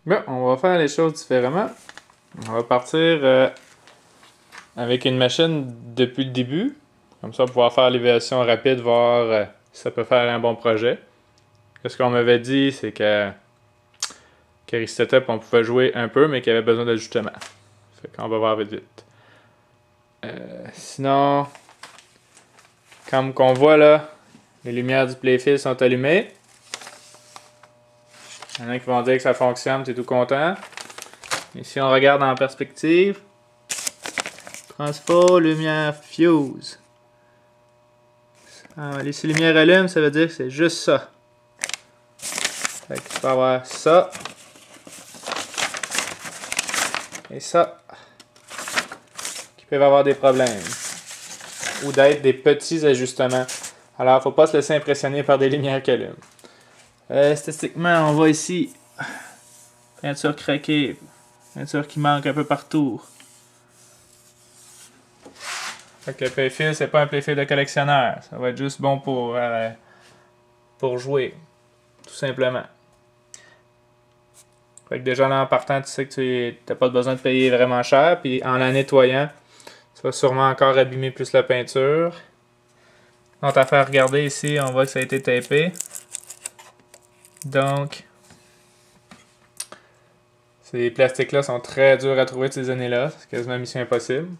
Bon, on va faire les choses différemment. On va partir avec une machine depuis le début. Comme ça, on va pouvoir faire l'évaluation rapide, voir si ça peut faire un bon projet. Ce qu'on m'avait dit, c'est qu'Aristotle, on pouvait jouer un peu, mais qu'il y avait besoin d'ajustements. Fait qu'on va voir vite vite. Sinon, comme qu'on voit là, les lumières du playfield sont allumées. Il y en a qui vont dire que ça fonctionne, tu es tout content. Et si on regarde en perspective, transport, lumière, fuse. Si les lumières allument, ça veut dire que c'est juste ça. Fait que tu peux avoir ça. Et ça. Qui peuvent avoir des problèmes. Ou d'être des petits ajustements. Alors, faut pas se laisser impressionner par des lumières qui allument. Statistiquement, on voit ici peinture craquée, peinture qui manque un peu partout. Fait que le playfield, c'est pas un playfield de collectionneur. Ça va être juste bon pour jouer, tout simplement. Fait que déjà là, en partant, tu sais que tu n'as pas besoin de payer vraiment cher. Puis en la nettoyant, tu vas sûrement encore abîmer plus la peinture. Donc, à faire regarder ici, on voit que ça a été tapé. Donc, ces plastiques-là sont très durs à trouver de ces années-là. C'est quasiment mission impossible.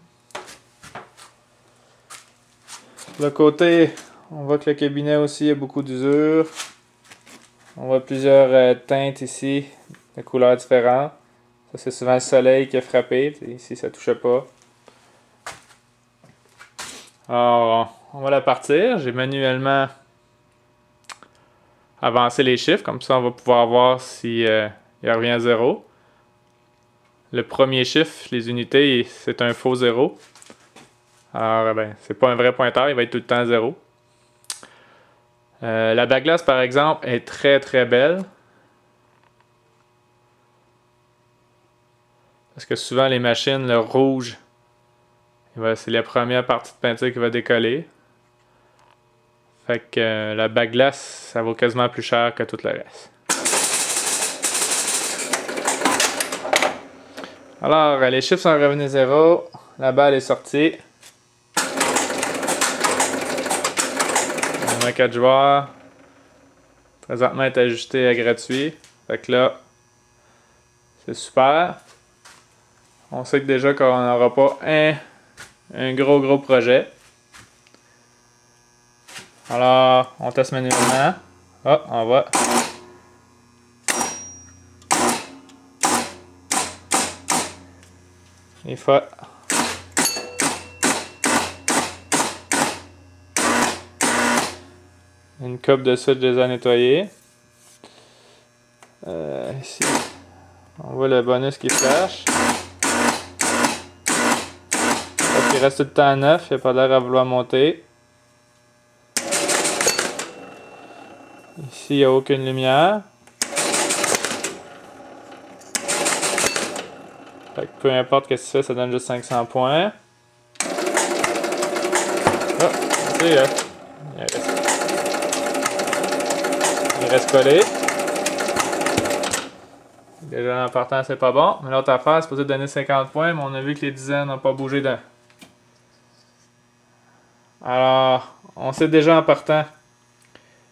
De l'autre côté, on voit que le cabinet aussi a beaucoup d'usure. On voit plusieurs teintes ici, de couleurs différentes. Ça, c'est souvent le soleil qui a frappé. Ici, ça ne touche pas. Alors, on va la partir. J'ai manuellement avancé les chiffres. Comme ça, on va pouvoir voir si il revient à 0. Le premier chiffre, les unités, c'est un faux 0. Alors, c'est pas un vrai pointeur. Il va être tout le temps 0. La backglass, par exemple, est très très belle. Parce que souvent, les machines, le rouge, c'est la première partie de peinture qui va décoller. Fait que la backglass, ça vaut quasiment plus cher que tout le reste. Alors, les chiffres sont revenus 0. La balle est sortie. On a 4 joueurs. Présentement, elle est ajustée à gratuit. Fait que là, c'est super. On sait que déjà qu'on n'aura pas un gros projet. Alors, on teste manuellement. Ah, on va. Des fois. Une coupe de suite, je les ai nettoyés. Ici, on voit le bonus qui flash. Il reste tout le temps neuf, il n'a pas l'air à vouloir monter. Ici, il n'y a aucune lumière. Fait que peu importe ce que tu fais, ça donne juste 500 points. Oh, tu sais, il reste collé. Déjà en partant, c'est pas bon. Mais l'autre affaire, c'est supposé donner 50 points, mais on a vu que les dizaines n'ont pas bougé d'un. Alors, on sait déjà en partant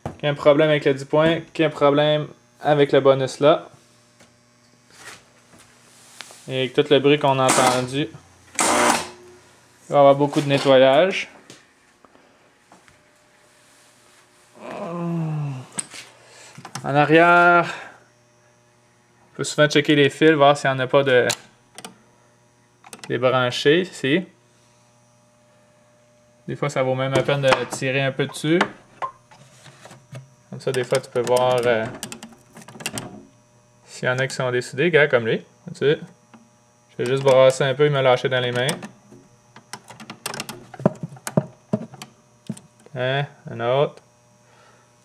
qu'il y a un problème avec le 10 points, qu'il y a un problème avec le bonus là. Et avec tout le bruit qu'on a entendu, il va y avoir beaucoup de nettoyage. En arrière, on peut souvent checker les fils, voir s'il n'y en a pas de débranchés ici. Des fois, ça vaut même la peine de tirer un peu dessus. Comme ça, des fois, tu peux voir s'il y en a qui sont décidés. Regarde, comme lui. Tu sais. Je vais juste brasser un peu, il m'a lâché dans les mains. Hein, un autre.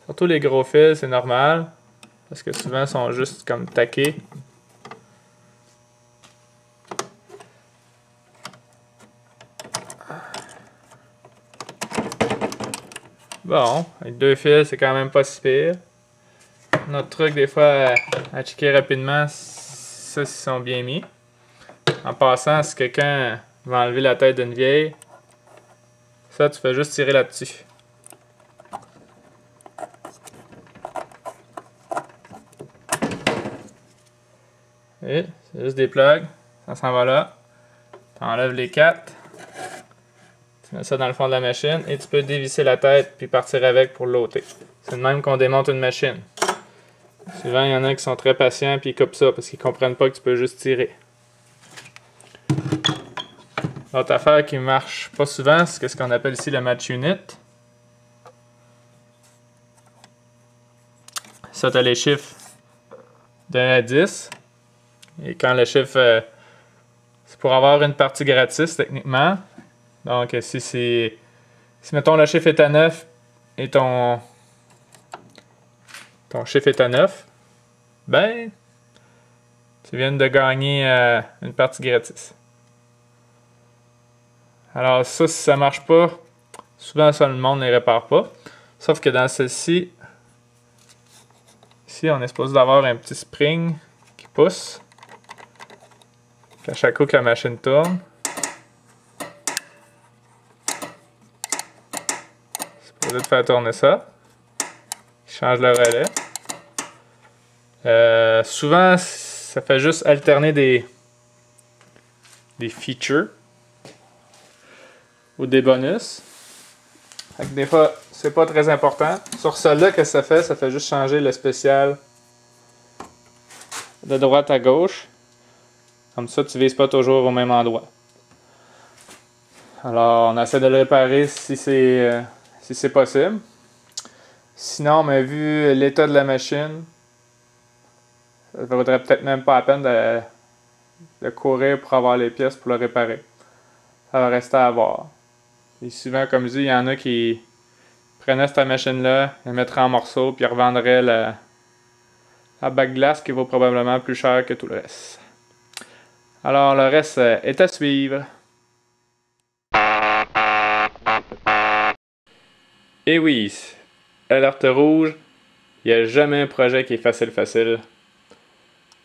Surtout les gros fils, c'est normal. Parce que souvent, ils sont juste comme taqués. Bon, avec 2 fils, c'est quand même pas si pire. Notre truc, des fois, à checker rapidement, ça, s'ils sont bien mis. En passant, si quelqu'un va enlever la tête d'une vieille, ça, tu fais juste tirer là-dessus. Et c'est juste des plugs. Ça s'en va là. Tu enlèves les 4. Tu mets ça dans le fond de la machine et tu peux dévisser la tête puis partir avec pour l'ôter. C'est de même qu'on démonte une machine. Souvent, il y en a qui sont très patients puis ils coupent ça parce qu'ils comprennent pas que tu peux juste tirer. L'autre affaire qui marche pas souvent, c'est ce qu'on appelle ici le match unit. Ça, tu as les chiffres de 1 à 10. Et quand le chiffre, c'est pour avoir une partie gratis techniquement. Donc, si mettons le chiffre est à 9 et ton chiffre est à 9, ben, tu viens de gagner une partie gratis. Alors ça, si ça marche pas, souvent ça, le monde ne les répare pas. Sauf que dans celle-ci, ici, on est supposé d'avoir un petit spring qui pousse. À chaque coup que la machine tourne. C'est supposé de faire tourner ça. Il change le relais. Souvent, ça fait juste alterner des features ou des bonus. Fait que des fois, c'est pas très important. Sur celle-là, qu'est-ce que ça fait? Ça fait juste changer le spécial de droite à gauche. Comme ça, tu ne vises pas toujours au même endroit. Alors, on essaie de le réparer si c'est possible. Sinon, mais vu l'état de la machine, ça ne vaudrait peut-être même pas la peine de courir pour avoir les pièces pour le réparer. Ça va rester à voir. Et souvent, comme je dis, il y en a qui prenaient cette machine-là, la mettraient en morceaux, puis revendraient la bague glace qui vaut probablement plus cher que tout le reste. Alors, le reste est à suivre. Et oui, alerte rouge, il n'y a jamais un projet qui est facile.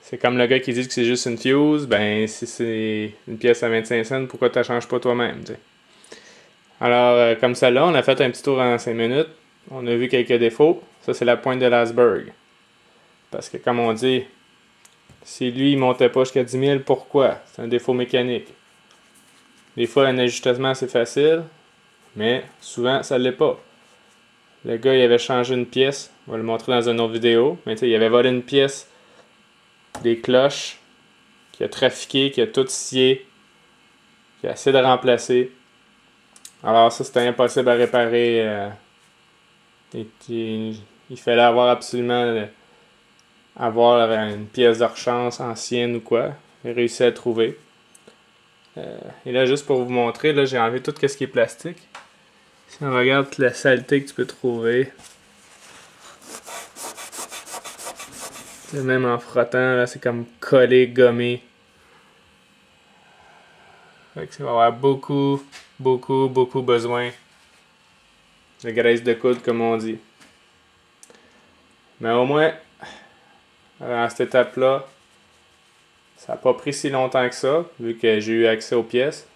C'est comme le gars qui dit que c'est juste une fuse, ben si c'est une pièce à 25 cents, pourquoi tu la changes pas toi-même, t'sais? Alors, comme celle-là, on a fait un petit tour en 5 minutes, on a vu quelques défauts, ça c'est la pointe de l'iceberg. Parce que comme on dit, si lui il montait pas jusqu'à 10 000, pourquoi? C'est un défaut mécanique. Des fois, un ajustement c'est facile, mais souvent ça l'est pas. Le gars, il avait changé une pièce. On va le montrer dans une autre vidéo. Mais tu sais, il avait volé une pièce des cloches qui a trafiqué, qui a tout scié, qui a essayé de remplacer. Alors ça, c'était impossible à réparer. Il fallait absolument avoir une pièce de rechange ancienne ou quoi. J'ai réussi à le trouver. Et là, juste pour vous montrer, là, j'ai enlevé tout ce qui est plastique. Si on regarde la saleté que tu peux trouver, même en frottant, là, c'est comme collé, gommé. Fait que ça va avoir beaucoup besoin de graisse de coude, comme on dit. Mais au moins, à cette étape-là, ça n'a pas pris si longtemps que ça, vu que j'ai eu accès aux pièces.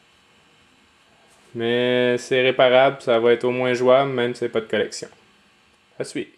Mais c'est réparable, ça va être au moins jouable, même si c'est pas de collection. À suivre.